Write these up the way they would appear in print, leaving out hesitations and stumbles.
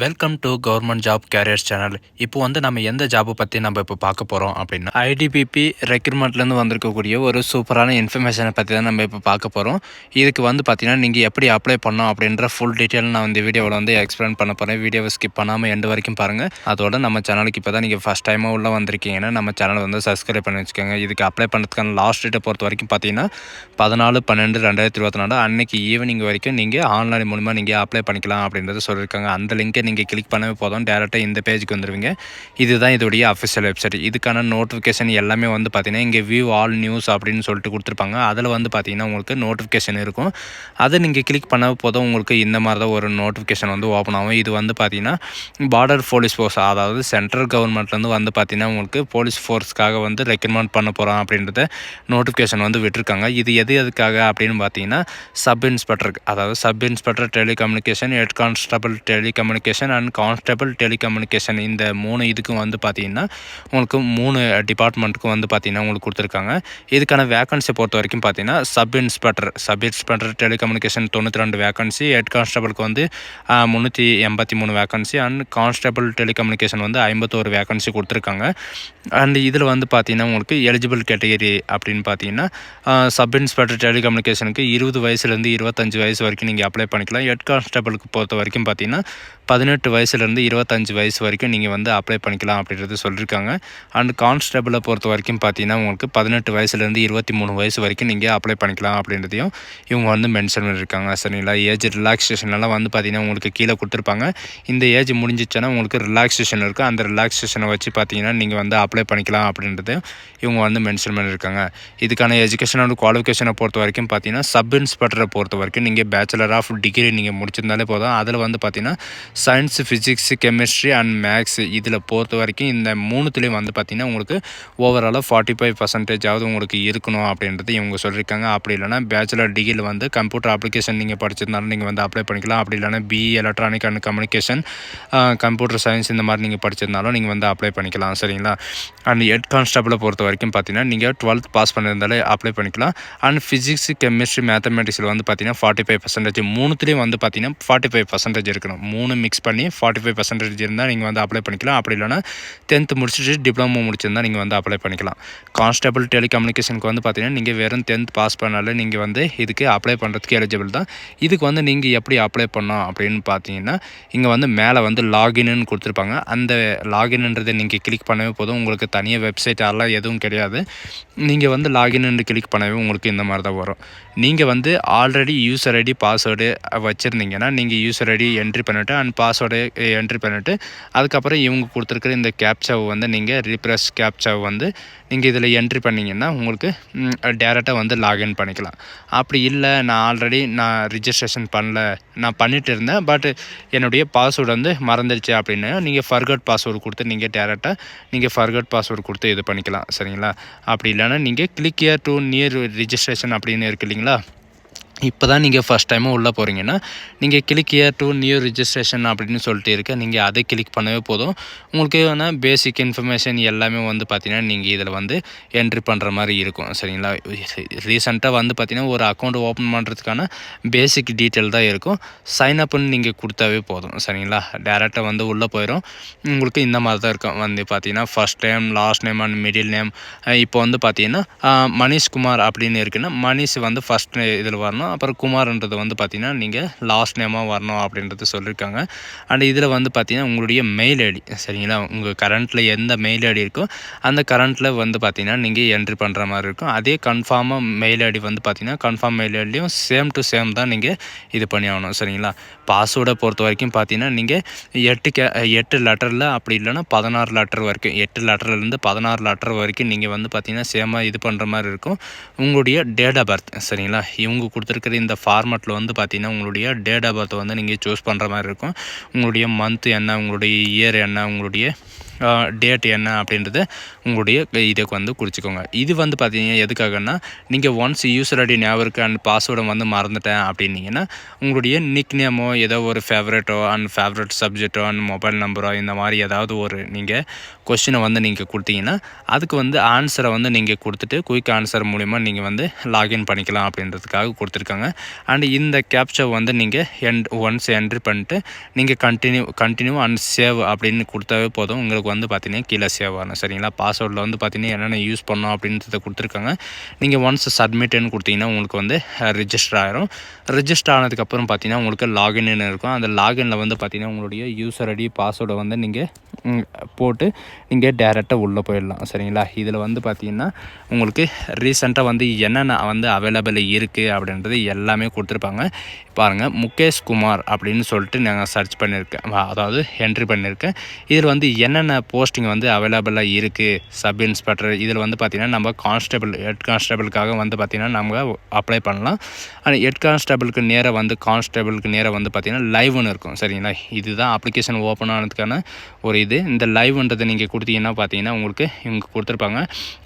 Welcome to government job careers channel. இப்போ நம்ம எந்த ஜாபை பற்றி நம்ம இப்போ பார்க்க போகிறோம் அப்படின்னா ஐடிபிபி ரெக்ரூட்மெண்ட்லேருந்து வந்திருக்கக்கூடிய ஒரு சூப்பரான இன்ஃபர்மேஷனை பற்றி தான் நம்ம இப்போ பார்க்க போகிறோம். இதுக்கு பார்த்தீங்கன்னா நீங்கள் எப்படி அப்ளை பண்ணோம் அப்படின்ற ஃபுல் டீட்டெயில் நான் இந்த வீடியோவில் எக்ஸ்பிளைன் பண்ண போகிறேன். வீடியோவை ஸ்கிப் பண்ணாமல் எண்டு வரைக்கும் பாருங்கள். அதோட நம்ம சேனலுக்கு இப்போ தான் நீங்கள் ஃபஸ்ட் டைமாக உள்ளே வந்திருக்கீங்கன்னா நம்ம சேனலை சப்ஸ்கிரைப் பண்ணி வச்சுக்கோங்க. இதுக்கு அப்ளை பண்ணுறதுக்கான லாஸ்ட் டேட்டை பொறுத்த வரைக்கும் பார்த்தீங்கன்னா 14/12/2024 அன்னைக்கு ஈவினிங் வரைக்கும் நீங்கள் ஆன்லைன் மூலமாக நீங்கள் அப்ளை பண்ணிக்கலாம் அப்படின்றத சொல்லியிருக்காங்க. அந்த லிங்கை நீங்கள் கிளிக் பண்ணவே போதும், டேரெக்டாக இந்த பேஜுக்கு வந்துடுவீங்க. இதுதான் இதோடைய அஃபிஷியல் வெப்சைட். இதுக்கான நோட்டிஃபிகேஷன் எல்லாமே பார்த்தீங்கன்னா இங்கே வியூ ஆல் நியூஸ் அப்படின்னு சொல்லிட்டு கொடுத்துருப்பாங்க. அதில் பார்த்தீங்கன்னா உங்களுக்கு நோட்டிஃபிகேஷன் இருக்கும். அதை நீங்கள் கிளிக் பண்ணவே போதும், உங்களுக்கு இந்த மாதிரி தான் ஒரு நோட்டிஃபிகேஷன் ஓப்பன் ஆகும். இது பார்த்தீங்கன்னா பார்டர் போலீஸ் ஃபோர்ஸ், அதாவது சென்ட்ரல் கவர்மெண்ட்லேருந்து பார்த்தீங்கன்னா உங்களுக்கு போலீஸ் ஃபோர்ஸ்க்காக ரெக்ரூட்மெண்ட் பண்ண போகிறோம் அப்படின்றத நோட்டிஃபிகேஷன் விட்டுருக்காங்க. இது எதுக்காக அப்படின்னு பார்த்தீங்கன்னா சப் இன்ஸ்பெக்டர், அதாவது sub inspector telecommunication, head constable telecommunication and constable telecommunication, இந்த 3 இதுக்கும் பார்த்தீங்கன்னா உங்களுக்கு 3 டிபார்ட்மெண்ட்டுக்கும் பார்த்தீங்கன்னா உங்களுக்கு கொடுத்துருக்காங்க. இதுக்கான வேக்கன்சி பொறுத்த வரைக்கும் பார்த்தீங்கன்னா sub inspector telecommunication 92 vacancy, head கான்ஸ்டபிளுக்கு 383 vacancy and constable telecommunication 51 vacancy கொடுத்துருக்காங்க. அண்ட் இதில் பார்த்தீங்கன்னா உங்களுக்கு எலிஜிபிள் கேட்டகரி அப்படின்னு பார்த்தீங்கன்னா சப் இன்ஸ்பெக்டர் டெலிகம்யூனிகேஷனுக்கு 20 வயசுலேருந்து 25 வயசு வரைக்கும் நீங்கள் அப்ளை பண்ணிக்கலாம். ஹெட் கான்ஸ்டபிளுக்கு பொறுத்த வரைக்கும் பார்த்தீங்கன்னா 18 வயசுலேருந்து 25 வயசு வரைக்கும் நீங்கள் அப்ளை பண்ணிக்கலாம் அப்படின்றது சொல்லியிருக்காங்க. அண்ட் கான்ஸ்டபிளை பொறுத்த வரைக்கும் பார்த்தீங்கன்னா உங்களுக்கு 18 வயசுலேருந்து 23 வயசு வரைக்கும் நீங்கள் அப்ளை பண்ணிக்கலாம் அப்படின்றதையும் இவங்க மென்ஷன் பண்ணியிருக்காங்க. சரிங்களா? ஏஜ் ரிலாக்ஸேஷனெல்லாம் பார்த்தீங்கன்னா உங்களுக்கு கீழே கொடுத்துருப்பாங்க. இந்த ஏஜ் முடிஞ்சிச்சுன்னா உங்களுக்கு ரிலாக்ஸேஷன் இருக்குது. அந்த ரிலாக்ஸேஷனை வச்சு பார்த்தீங்கன்னா நீங்கள் அப்ளை பண்ணிக்கலாம் அப்படின்றது இவங்க மென்ஷன் பண்ணியிருக்காங்க. இதுக்கான எஜுகேஷனோட குவாலிஃபிகேஷனை பொறுத்த வரைக்கும் பார்த்தீங்கன்னா சப் இன்ஸ்பெக்டரை பொறுத்த வரைக்கும் நீங்கள் பேச்சுலர் ஆஃப் டிகிரி நீங்கள் முடிச்சிருந்தாலே போதும். அதில் பார்த்தீங்கன்னா science, physics, chemistry and maths, இதில் பொறுத்த வரைக்கும் இந்த 3துலேயும் பார்த்தீங்கன்னா உங்களுக்கு ஓவராலாக 45% உங்களுக்கு இருக்கணும் அப்படின்றது இவங்க சொல்லியிருக்காங்க. அப்படி இல்லைனா பேச்சுலர் டிகிரியில் கம்ப்யூட்டர் அப்ளிகேஷன் நீங்கள் படிச்சிருந்தாலும் நீங்கள் அப்ளை பண்ணிக்கலாம். அப்படி இல்லைனா BE electronic and communication, computer science இந்த மாதிரி நீங்கள் படிச்சிருந்தாலும் நீங்கள் அப்ளை பண்ணிக்கலாம். சரிங்களா? அண்ட் ஹெட் கான்ஸ்டபிளை பொறுத்த வரைக்கும் பார்த்தீங்கன்னா நீங்கள் 12th பாஸ் பண்ணியிருந்தாலே அப்ளை பண்ணிக்கலாம். அண்ட் ஃபிசிக்ஸ், கெமிஸ்ட்ரி, மேத்தமெட்டிக்ஸில் பார்த்தீங்கன்னா 45%, 3துலேயும் பார்த்தீங்கன்னா 45% இருக்கணும். 3 மிக்ஸ் பண்ணி 45% இருந்தால் நீங்கள் அப்ளை பண்ணிக்கலாம். அப்படி இல்லைனா 10th முடிச்சுட்டு டிப்ளமோ முடிச்சிருந்தால் நீங்கள் அப்ளை பண்ணிக்கலாம். கான்ஸ்டபிள் டெலிகம்யூனிகேஷனுக்கு பார்த்தீங்கன்னா நீங்கள் வெறும் 10th பாஸ் பண்ணாலே நீங்கள் இதுக்கு அப்ளை பண்ணுறதுக்கு எலிஜிபிள் தான். இதுக்கு நீங்கள் எப்படி அப்ளை பண்ணோம் அப்படின்னு பார்த்தீங்கன்னா இங்கே மேலே லாகின்னு கொடுத்துருப்பாங்க. அந்த லாகின்ன்றதை நீங்கள் கிளிக் பண்ணவே போதும், உங்களுக்கு தனியாக வெப்சைட் அதெல்லாம் எதுவும் கிடையாது. நீங்கள் லாகின்னு கிளிக் பண்ணவே உங்களுக்கு இந்த மாதிரி தான் வரும். நீங்கள் ஆல்ரெடி யூசர் ஐடி பாஸ்வேர்டு வச்சுருந்தீங்கன்னா நீங்கள் யூசர் ஐடி என்ட்ரி பண்ணிவிட்டு அண்ட் பாஸ்வேர்டு என்ட்ரி பண்ணிவிட்டு அதுக்கப்புறம் இவங்க கொடுத்துருக்குற இந்த கேப்சாவை நீங்கள் ரீப்ரெஸ் கேப்சாவை நீங்கள் இதில் என்ட்ரி பண்ணிங்கன்னா உங்களுக்கு டேரெக்டாக லாகின் பண்ணிக்கலாம். அப்படி இல்லை நான் ரிஜிஸ்ட்ரேஷன் பண்ணல, நான் பண்ணிகிட்டு இருந்தேன் பட் என்னுடைய பாஸ்வேர்டு மறந்துடுச்சு அப்படின்னா நீங்கள் ஃபர்கட் பாஸ்வேர்டு கொடுத்து நீங்கள் டேரெக்டாக நீங்கள் ஃபர்கட் பாஸ்வேர்டு கொடுத்து இது பண்ணிக்கலாம். சரிங்களா? அப்படி இல்லைன்னா நீங்கள் click here to near registration அப்படின்னு இருக்கு இல்லைங்களா? இப்போ தான் நீங்கள் ஃபஸ்ட் டைமாக உள்ளே போகிறீங்கன்னா நீங்கள் click here to new registration அப்படின்னு சொல்லிட்டு இருக்க, நீங்கள் அதை கிளிக் பண்ணவே போதும். உங்களுக்கு பேசிக் இன்ஃபர்மேஷன் எல்லாமே பார்த்தீங்கன்னா நீங்கள் இதில் என்ட்ரி பண்ணுற மாதிரி இருக்கும். சரிங்களா? ரீசெண்டாக பார்த்தீங்கன்னா ஒரு அக்கௌண்ட் ஓப்பன் பண்ணுறதுக்கான பேசிக் டீட்டெயில் தான் இருக்கும். சைன் அப்னு நீங்கள் கொடுத்தாவே போதும். சரிங்களா? டேரெக்டாக உள்ளே போயிடும். உங்களுக்கு இந்த மாதிரி தான் இருக்கும். பார்த்தீங்கன்னா first name, last name and middle name. இப்போ பார்த்தீங்கன்னா மனிஷ் குமார் அப்படின்னு இருக்குன்னா மனிஷ் ஃபஸ்ட் இதில் வரணும், அப்புறம் குமார்ன்றது பார்த்தீங்கன்னா நீங்கள் லாஸ்ட் நேமாக வரணும் அப்படின்றது சொல்லியிருக்காங்க. அண்ட் இதில் பார்த்தீங்கன்னா உங்களுடைய மெயில் ஐடி, சரிங்களா, உங்கள் கரண்ட்டில் எந்த மெயில் ஐடி இருக்கோ அந்த கரண்ட்டில் பார்த்தீங்கன்னா நீங்கள் என்ட்ரி பண்ணுற மாதிரி இருக்கும். அதே கன்ஃபார்மாக மெயில் ஐடி பார்த்தீங்கன்னா கன்ஃபார்ம் மெயில் ஐடியும் சேம் டு சேம் தான் நீங்கள் இது பண்ணி ஆகணும். சரிங்களா? பாஸ்வேர்டை பொறுத்த வரைக்கும் பார்த்தீங்கன்னா நீங்கள் 8 லெட்டரில் அப்படி இல்லைனா 16 லெட்டர் வரைக்கும், 8 லெட்டர்லேருந்து 16 லெட்டர் வரைக்கும் நீங்கள் பார்த்தீங்கன்னா சேமாக இது பண்ணுற மாதிரி இருக்கும். உங்களுடைய டேட் ஆஃப் பர்த், சரிங்களா, இவங்க கொடுத்துருக்கிற இந்த ஃபார்மேட்டில் பார்த்தீங்கன்னா உங்களுடைய டேட் ஆஃப் பர்த் நீங்கள் சூஸ் பண்ணுற மாதிரி இருக்கும். உங்களுடைய மந்த் என்ன, உங்களுடைய இயர் என்ன, உங்களுடைய டேட் என்ன அப்படின்றது உங்களுடைய இதுக்கு வந்து குறிச்சிக்கோங்க. இது வந்து பார்த்தீங்கன்னா எதுக்காகன்னா, நீங்கள் ஒன்ஸ் யூசர் ஐடி ஞாபகம் இருக்குது அண்ட் பாஸ்வேர்டை வந்து மறந்துட்டேன் அப்படின்னீங்கன்னா, உங்களுடைய நிக் நேமோ ஏதோ ஒரு ஃபேவரட்டோ அண்ட் ஃபேவரட் சப்ஜெக்டோ அண்ட் மொபைல் நம்பரோ இந்த மாதிரி ஏதாவது ஒரு நீங்கள் கொஸ்டினை வந்து நீங்கள் கொடுத்தீங்கன்னா, அதுக்கு வந்து ஆன்சரை வந்து நீங்கள் கொடுத்துட்டு குயிக் ஆன்சர் மூலிமா நீங்கள் வந்து லாகின் பண்ணிக்கலாம் அப்படின்றதுக்காக கொடுத்துருக்காங்க. அண்ட் இந்த கேப்ச்சா வந்து நீங்கள் ஒன்ஸ் என்ட்ரி பண்ணிட்டு நீங்கள் கண்டினியூ அண்ட் சேவ் அப்படின்னு கொடுத்தாவே போதும். உங்களுக்கு வந்து பார்த்தீங்கன்னா கீழே சேவ் ஆகணும். சரிங்களா? பாஸ்வேர்டில் வந்து பார்த்தீங்கன்னா என்னென்ன யூஸ் பண்ணோம் அப்படின்றத கொடுத்துருக்காங்க. நீங்கள் ஒன்ஸ் சப்மிட்னு கொடுத்தீங்கன்னா உங்களுக்கு வந்து ரிஜிஸ்டர் ஆகிரும். ரிஜிஸ்டர் ஆனதுக்கப்புறம் பார்த்தீங்கன்னா உங்களுக்கு லாகின்னு இருக்கும். அந்த லாகினில் வந்து பார்த்தீங்கன்னா உங்களுடைய யூசர் ஐடி பாஸ்வேர்டை வந்து நீங்கள் போட்டு நீங்கள் டேரெக்டாக உள்ளே போயிடலாம். சரிங்களா? இதில் வந்து பார்த்தீங்கன்னா உங்களுக்கு ரீசெண்டாக வந்து என்னென்ன வந்து அவைலபிள் இருக்குது அப்படின்றது எல்லாமே கொடுத்துருப்பாங்க. பாருங்கள், முகேஷ் குமார் அப்படின்னு சொல்லிட்டு நாங்கள் சர்ச் பண்ணியிருக்கேன், அதாவது என்ட்ரி பண்ணியிருக்கேன். இதில் வந்து என்னென்ன போஸ்டிங் வந்து அவைலபிளாக இருக்குது, சப் இன்ஸ்பெக்டர், இதில் வந்து பார்த்திங்கன்னா நம்ம ஹெட் கான்ஸ்டபிளுக்காக வந்து பார்த்திங்கன்னா நம்ம அப்ளை பண்ணலாம். ஆனால் ஹெட் கான்ஸ்டபிளுக்கு நேராக வந்து பார்த்திங்கன்னா லைவ்னு இருக்கும். சரிங்களா? இதுதான் அப்ளிகேஷன் ஓப்பன் ஆனதுக்கான ஒரு இது. இந்த லைவ்ன்றதை நீங்கள் கொடுத்தீங்கன்னா பார்த்தீங்கன்னா உங்களுக்கு இவங்க கொடுத்துருப்பாங்க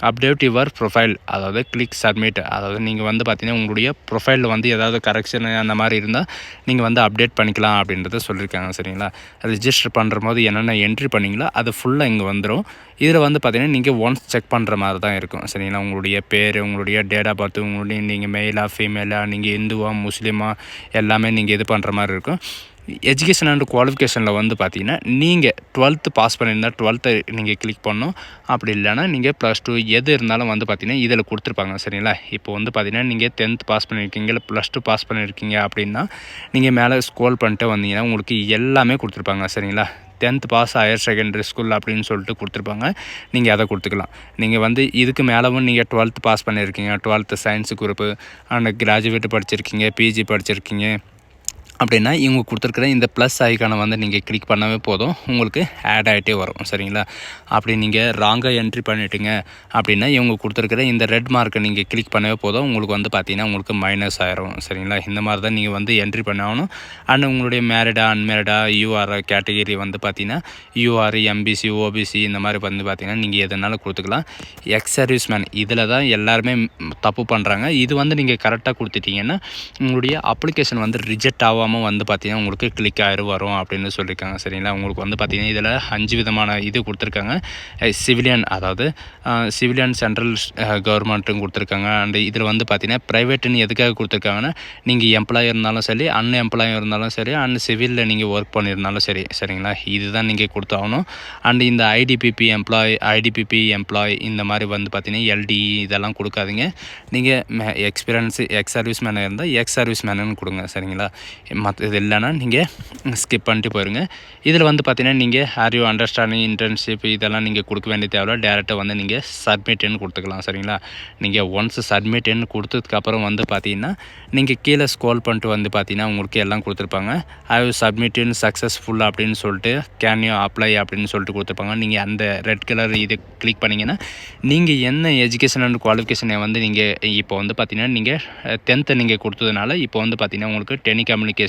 அப்டேட் யுவர் ப்ரொஃபைல், அதாவது கிளிக் சப்மிட். அதாவது நீங்கள் வந்து பார்த்தீங்கன்னா உங்களுடைய ப்ரொஃபைலில் வந்து ஏதாவது கரெக்ஷன் அந்த மாதிரி இருந்தால் நீங்கள் வந்து அப்டேட் பண்ணிக்கலாம் அப்படின்றத சொல்லியிருக்காங்க. சரிங்களா? ரிஜிஸ்டர் பண்ணுற போது என்னென்ன என்ட்ரி பண்ணிங்களோ அது ஃபுல்லாக இங்கே வந்துடும். இதில் வந்து பார்த்திங்கன்னா நீங்கள் ஒன்ஸ் செக் பண்ணுற மாதிரி தான் இருக்கும். சரிங்களா? உங்களுடைய பேர், உங்களுடைய டேட் ஆஃப் பர்த், உங்களுடைய நீங்கள் மெயிலா ஃபீமேலா, நீங்கள் இந்துவா முஸ்லீமா எல்லாமே நீங்கள் இது பண்ணுற மாதிரி இருக்கும். எஜுகேஷன் அண்ட் குவாலிஃபிகேஷனில் வந்து பார்த்தீங்கன்னா நீங்கள் 12th பாஸ் பண்ணியிருந்தால் 12th நீங்கள் கிளிக் பண்ணணும். அப்படி இல்லைனா நீங்கள் +2 எது இருந்தாலும் வந்து பார்த்தீங்கன்னா இதில் கொடுத்துருப்பாங்க. சரிங்களா? இப்போ வந்து பார்த்தீங்கன்னா நீங்கள் 10th பாஸ் பண்ணியிருக்கீங்க, இல்லை +2 பாஸ் பண்ணியிருக்கீங்க அப்படின்னா நீங்கள் மேலே ஸ்க்ரோல் பண்ணிட்டு வந்தீங்கன்னா உங்களுக்கு எல்லாமே கொடுத்துருப்பாங்க. சரிங்களா? 10th pass higher secondary school அப்படின்னு சொல்லிட்டு கொடுத்துருப்பாங்க. நீங்கள் அதை கொடுத்துக்கலாம். நீங்கள் வந்து இதுக்கு மேலவும் நீங்கள் 12th பாஸ் பண்ணியிருக்கீங்க, 12th science group and graduate படிச்சிருக்கீங்க, பிஜி படிச்சிருக்கீங்க அப்படின்னா இவங்க கொடுத்துருக்குற இந்த ப்ளஸ் ஐக்கானை வந்து நீங்கள் கிளிக் பண்ணவே போதும், உங்களுக்கு ஆட் ஆகிட்டே வரும். சரிங்களா? அப்படி நீங்கள் ராங்காக என்ட்ரி பண்ணிட்டீங்க அப்படின்னா இவங்க கொடுத்துருக்குற இந்த ரெட் மார்க்கை நீங்கள் கிளிக் பண்ணவே போதும், உங்களுக்கு வந்து பார்த்தீங்கன்னா உங்களுக்கு மைனஸ் ஆயிரும். சரிங்களா? இந்த மாதிரி தான் நீங்கள் வந்து என்ட்ரி பண்ணணும். அண்ட் உங்களுடைய மேரிடா அன்மேரிடா யூஆர் கேட்டகிரி வந்து பார்த்தீங்கன்னா யூஆர் எம்பிசி ஓபிசி இந்த மாதிரி வந்து பார்த்தீங்கன்னா நீங்கள் எதனாலும் கொடுத்துக்கலாம். எக்ஸ் சர்வீஸ் மேன் இதில் தான் எல்லாருமே தப்பு பண்ணுறாங்க. இது வந்து நீங்கள் கரெக்டாக கொடுத்துட்டீங்கன்னா உங்களுடைய அப்ளிகேஷன் வந்து ரிஜெக்ட் ஆகாமல் வந்து பார்த்திங்கன்னா உங்களுக்கு கிளிக் ஆயிரு வரும் அப்படின்னு சொல்லியிருக்காங்க. சரிங்களா? உங்களுக்கு வந்து பார்த்திங்கன்னா இதில் 5 விதமான இது கொடுத்துருக்காங்க. சிவிலியன், அதாவது சிவிலியன் சென்ட்ரல் கவர்மெண்ட்டும் கொடுத்துருக்காங்க. அண்ட் இதில் வந்து பார்த்திங்கன்னா ப்ரைவேட்டுன்னு எதுக்காக கொடுத்துருக்காங்கன்னா நீங்கள் எம்ப்ளாயி இருந்தாலும் சரி, அன்எம்ப்ளாயி இருந்தாலும் சரி, அண்ட் சிவிலில் நீங்கள் ஒர்க் பண்ணியிருந்தாலும் சரி. சரிங்களா? இதுதான் நீங்கள் கொடுத்தாகணும். அண்ட் இந்த ஐடிபிபி எம்ப்ளாய் இந்த மாதிரி வந்து பார்த்திங்கன்னா எல்டிஇ இதெல்லாம் கொடுக்காதீங்க. நீங்கள் எக்ஸ்பீரியன்ஸு எக்ஸ் சர்வீஸ் மேன் இருந்தால் எக்ஸ் சர்வீஸ் மேனுன்னு கொடுங்க. சரிங்களா? மற்ற இது இல்லைன்னா நீங்கள் ஸ்கிப் பண்ணிட்டு போயிருங்க. இதில் வந்து பார்த்தீங்கன்னா நீங்கள் யூ அண்டர்ஸ்டாண்டிங் இன்டர்ன்ஷிப் இதெல்லாம் நீங்கள் கொடுக்க வேண்டிய தேவையில்ல. டேரெக்டாக வந்து நீங்கள் சப்மிட்னு கொடுத்துக்கலாம். சரிங்களா? நீங்கள் ஒன்ஸ் சப்மிட்னு கொடுத்ததுக்கப்புறம் வந்து பார்த்தீங்கன்னா நீங்கள் கீழே ஸ்க்ரோல் பண்ணிட்டு வந்து பார்த்தீங்கன்னா உங்களுக்கு எல்லாம் கொடுத்துருப்பாங்க. ஐ ஹவ் சப்மிட்டன் சக்ஸஸ்ஃபுல் அப்படின்னு சொல்லிட்டு கேன் யூ அப்ளை அப்படின்னு சொல்லிட்டு கொடுத்துருப்பாங்க. நீங்கள் அந்த ரெட் கலர் இது கிளிக் பண்ணிங்கன்னா நீங்கள் என்ன எஜுகேஷன் அண்ட் குவாலிஃபிகேஷனை வந்து நீங்கள் இப்போ வந்து பார்த்தீங்கன்னா நீங்கள் 10th நீங்கள் கொடுத்ததுனால இப்போ வந்து பார்த்தீங்கன்னா உங்களுக்கு டெலிகம்யூனிகேஷன்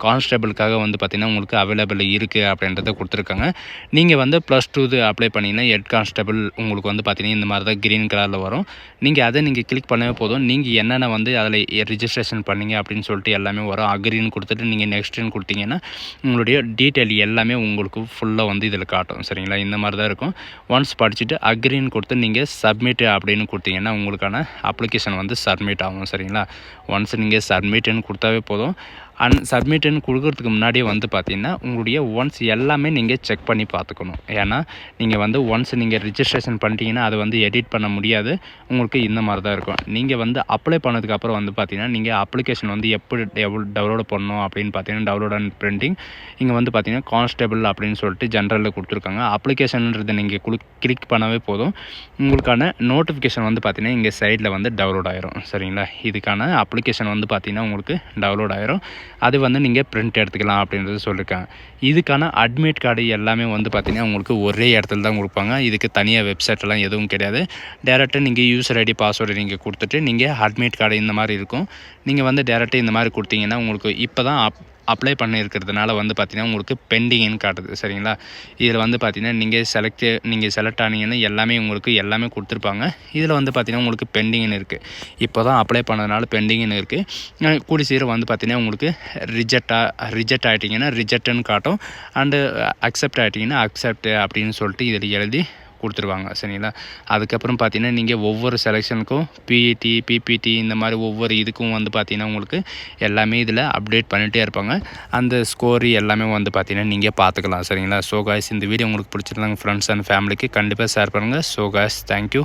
கான்ஸ்டபிளுக்காக வந்து பார்த்திங்கன்னா உங்களுக்கு அவைலபிள் இருக்குது அப்படின்றத கொடுத்துருக்காங்க. நீங்கள் வந்து +2 அப்ளை பண்ணிங்கன்னா ஹெட் கான்ஸ்டபிள் உங்களுக்கு வந்து பார்த்திங்கன்னா இந்த மாதிரி தான் க்ரீன் கலரில் வரும். அதை நீங்கள் கிளிக் பண்ணவே போதும். நீங்கள் என்னென்ன வந்து அதில் ரிஜிஸ்ட்ரேஷன் பண்ணிங்க அப்படின்னு சொல்லிட்டு எல்லாமே வரும். அக்ரின்னு கொடுத்துட்டு நீங்கள் நெக்ஸ்ட்டுன்னு கொடுத்தீங்கன்னா உங்களுடைய டீட்டெயில் எல்லாமே உங்களுக்கு ஃபுல்லாக வந்து இதில் காட்டும். சரிங்களா? இந்த மாதிரி தான் இருக்கும். ஒன்ஸ் படிச்சுட்டு அக்ரின்னு கொடுத்து நீங்கள் சப்மிட் அப்படின்னு கொடுத்தீங்கன்னா உங்களுக்கான அப்ளிகேஷன் வந்து சப்மிட் ஆகும். சரிங்களா? ஒன்ஸ் நீங்கள் சப்மிட்னு கொடுத்தாவே போதும். சப்மிட்னு கொடுக்குறதுக்கு முன்னாடியே வந்து பார்த்திங்கன்னா உங்களுடைய ஒன்ஸ் எல்லாமே நீங்கள் செக் பண்ணி பார்த்துக்கணும். ஏன்னா நீங்கள் வந்து ஒன்ஸ் நீங்கள் ரிஜிஸ்ட்ரேஷன் பண்ணிட்டீங்கன்னா அதை வந்து எடிட் பண்ண முடியாது. உங்களுக்கு இந்த மாதிரி தான் இருக்கும். நீங்கள் வந்து அப்ளை பண்ணதுக்கப்புறம் வந்து பார்த்திங்கன்னா நீங்கள் அப்ளிகேஷன் வந்து எப்படி டவுன்லோட் பண்ணணும் அப்படின்னு பார்த்தீங்கன்னா டவுன்லோட் அண்ட் பிரிண்டிங் இங்கே வந்து பார்த்திங்கன்னா கான்ஸ்டபிள் அப்படின்னு சொல்லிட்டு ஜென்ரலில் கொடுத்துருக்காங்க. அப்ளிகேஷன்ன்றதை நீங்கள் கிளிக் பண்ணவே போதும். உங்களுக்கான நோட்டிஃபிகேஷன் வந்து பார்த்திங்கன்னா இங்கே சைடில் வந்து டவுன்லோட் ஆயிரும். சரிங்களா? இதுக்கான அப்ளிகேஷன் வந்து பார்த்திங்கன்னா உங்களுக்கு டவுன்லோட் ஆயிரும். அது வந்து நீங்கள் பிரிண்ட் எடுத்துக்கலாம் அப்படின்றது சொல்லியிருக்காங்க. இதுக்கான அட்மிட் கார்டு எல்லாமே வந்து பார்த்திங்கன்னா உங்களுக்கு ஒரே இடத்துல தான் கொடுப்பாங்க. இதுக்கு தனியாக வெப்சைட்லாம் எதுவும் கிடையாது. டேரெக்டாக நீங்கள் யூசர் ஐடி பாஸ்வேர்டு நீங்கள் கொடுத்துட்டு நீங்கள் அட்மிட் கார்டு இந்த மாதிரி இருக்கும். நீங்கள் வந்து டேரெக்டாக இந்த மாதிரி கொடுத்தீங்கன்னா உங்களுக்கு இப்போ தான் அப்ளை பண்ணியிருக்கிறதுனால வந்து பார்த்திங்கன்னா உங்களுக்கு பெண்டிங்னு காட்டுது. சரிங்களா, இதில் வந்து பார்த்திங்கன்னா நீங்கள் செலக்ட் ஆனீங்கன்னு எல்லாமே கொடுத்துருப்பாங்க. இதில் வந்து பார்த்திங்கன்னா உங்களுக்கு பெண்டிங்னு இருக்குது. இப்போ தான் அப்ளை பண்ணதுனால பெண்டிங்னு இருக்குது. கூடி சீக்கிரம் வந்து பார்த்திங்கன்னா உங்களுக்கு ரிஜெக்ட் ஆகிட்டிங்கன்னா ரிஜெக்ட்னு காட்டும். அண்டு அக்செப்ட் ஆகிட்டிங்கன்னா அக்செப்ட் அப்படின்னு சொல்லிட்டு இதில் எழுதி கொடுத்துருவாங்க. சரிங்களா, அதுக்கப்புறம் பார்த்தீங்கன்னா நீங்கள் ஒவ்வொரு செலெக்ஷனுக்கும் பிஇடி பிபிடி இந்த மாதிரி ஒவ்வொரு இதுக்கும் வந்து பார்த்திங்கன்னா உங்களுக்கு எல்லாமே இதில் அப்டேட் பண்ணிகிட்டே இருப்பாங்க. அந்த ஸ்கோரி எல்லாமே வந்து பார்த்திங்கன்னா நீங்கள் பார்த்துக்கலாம். சரிங்களா, ஸோ காய்ஸ் இந்த வீடியோ உங்களுக்கு பிடிச்சிருந்தாங்க ஃப்ரெண்ட்ஸ் அண்ட் ஃபேமிலிக்கு கண்டிப்பாக ஷேர் பண்ணுங்கள். So guys thank you.